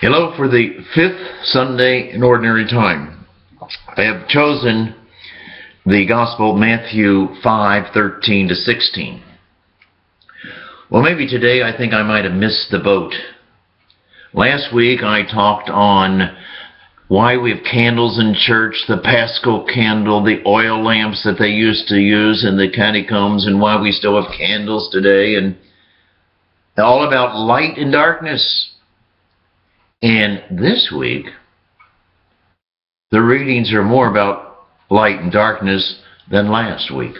Hello, for the fifth Sunday in Ordinary Time, I have chosen the Gospel Matthew 5:13 to 16. Well, maybe today I think I might have missed the boat. Last week I talked on why we have candles in church, the Paschal candle, the oil lamps that they used to use in the catacombs, and why we still have candles today, and all about light and darkness. And this week, the readings are more about light and darkness than last week.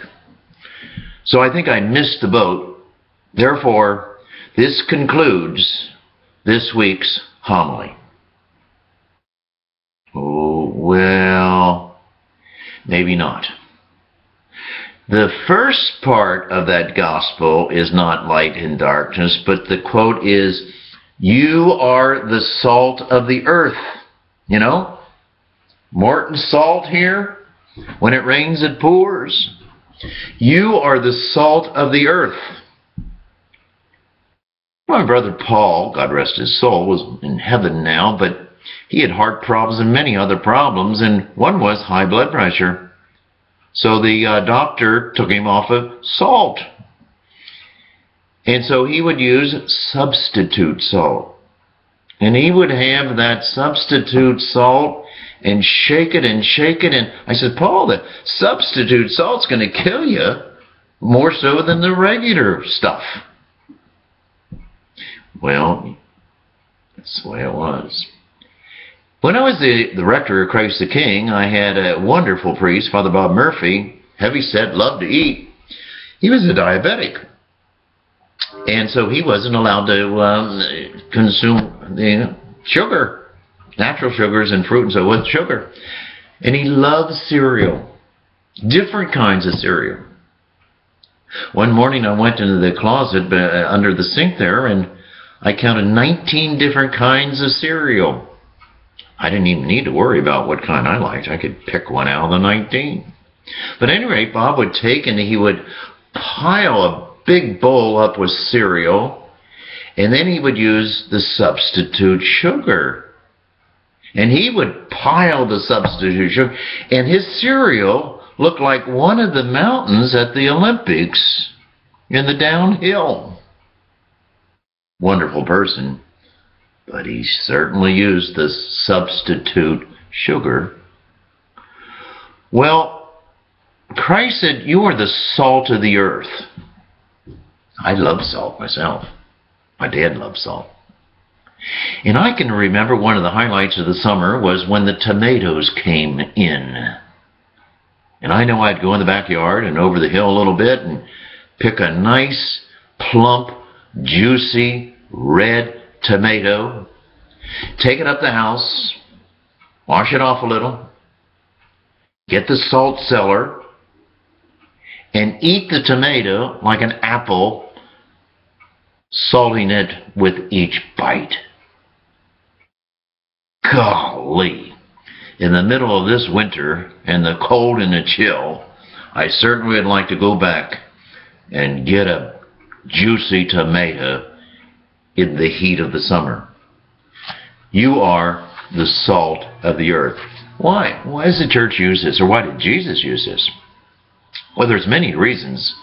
So I think I missed the boat. Therefore, this concludes this week's homily. Oh, well, maybe not. The first part of that gospel is not light and darkness, but the quote is, "You are the salt of the earth." You know, Morton salt here. When it rains, it pours. You are the salt of the earth. My brother Paul, God rest his soul, was in heaven now, but he had heart problems and many other problems, and one was high blood pressure. So the doctor took him off of salt. And so he would use substitute salt. And he would have that substitute salt and shake it. And I said, Paul, the substitute salt's going to kill you more so than the regular stuff. Well, that's the way it was. When I was the rector of Christ the King, I had a wonderful priest, Father Bob Murphy, heavy-set, loved to eat. He was a diabetic. And so he wasn't allowed to consume sugar, natural sugars and fruit and so with sugar. And he loved cereal, different kinds of cereal. One morning I went into the closet under the sink there, and I counted 19 different kinds of cereal. I didn't even need to worry about what kind I liked. I could pick one out of the 19. But at any rate, Bob would take and he would pile a big bowl up with cereal, and then he would use the substitute sugar. And he would pile the substitute sugar, and his cereal looked like one of the mountains at the Olympics in the downhill. Wonderful person, but he certainly used the substitute sugar. Well, Christ said, "You are the salt of the earth." I love salt myself. My dad loved salt. And I can remember one of the highlights of the summer was when the tomatoes came in. And I know I'd go in the backyard and over the hill a little bit and pick a nice, plump, juicy, red tomato, take it up the house, wash it off a little, get the salt cellar, and eat the tomato like an apple, salting it with each bite. Golly! In the middle of this winter, and the cold and the chill, I certainly would like to go back and get a juicy tomato in the heat of the summer. You are the salt of the earth. Why? Why does the church use this, or why did Jesus use this? Well, there's many reasons,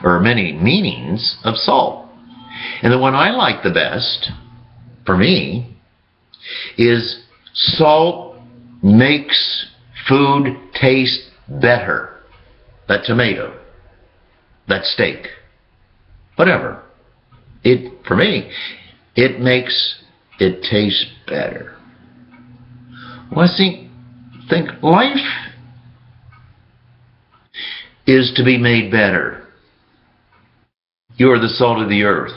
or many meanings of salt. And the one I like the best, for me, is salt makes food taste better. That tomato, that steak, whatever. For me, it makes it taste better. Well, see, think life is to be made better. You are the salt of the earth.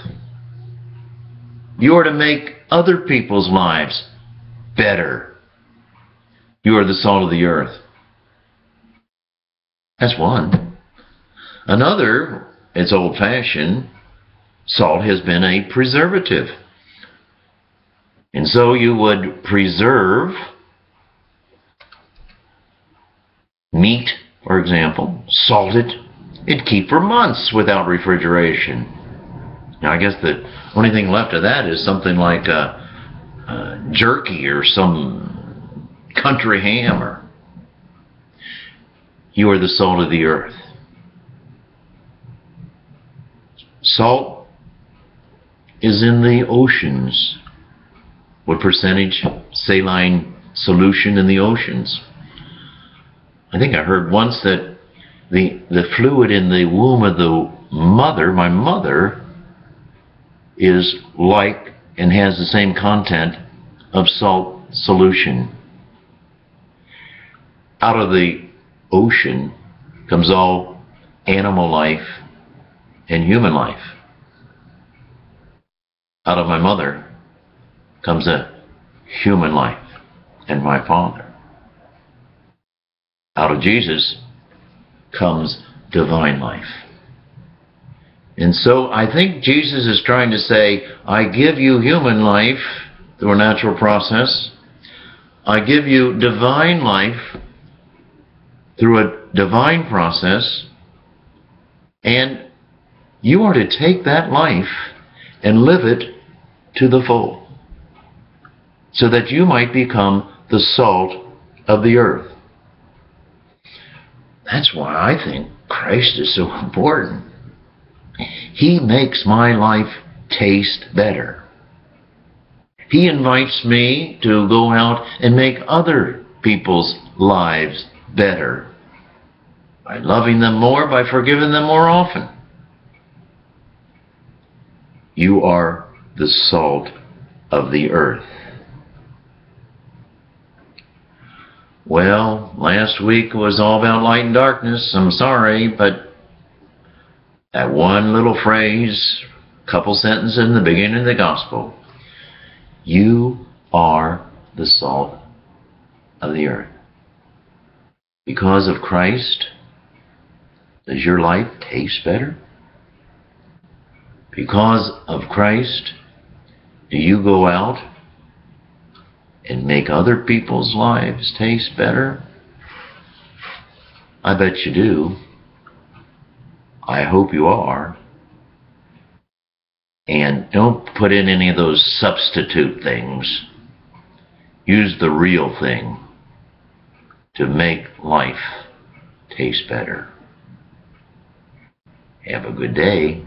You are to make other people's lives better. You are the salt of the earth. That's one. Another, it's old-fashioned, salt has been a preservative. And so you would preserve meat, for example, salt it. It'd keep for months without refrigeration. Now, I guess the only thing left of that is something like jerky or some country ham. You are the salt of the earth. Salt is in the oceans. What percentage saline solution in the oceans? I think I heard once that the fluid in the womb of the mother, my mother, is like and has the same content of salt solution. Out of the ocean comes all animal life and human life. Out of my mother comes a human life and my Father. Out of Jesus comes divine life. And so I think Jesus is trying to say, I give you human life through a natural process. I give you divine life through a divine process. And you are to take that life and live it to the full, so that you might become the salt of the earth. That's why I think Christ is so important. He makes my life taste better. He invites me to go out and make other people's lives better by loving them more, by forgiving them more often. You are the salt of the earth. Well, last week was all about light and darkness. I'm sorry, but that one little phrase, couple sentences in the beginning of the gospel, you are the salt of the earth. Because of Christ, does your life taste better? Because of Christ, do you go out and make other people's lives taste better? I bet you do. I hope you are. And don't put in any of those substitute things. Use the real thing to make life taste better. Have a good day.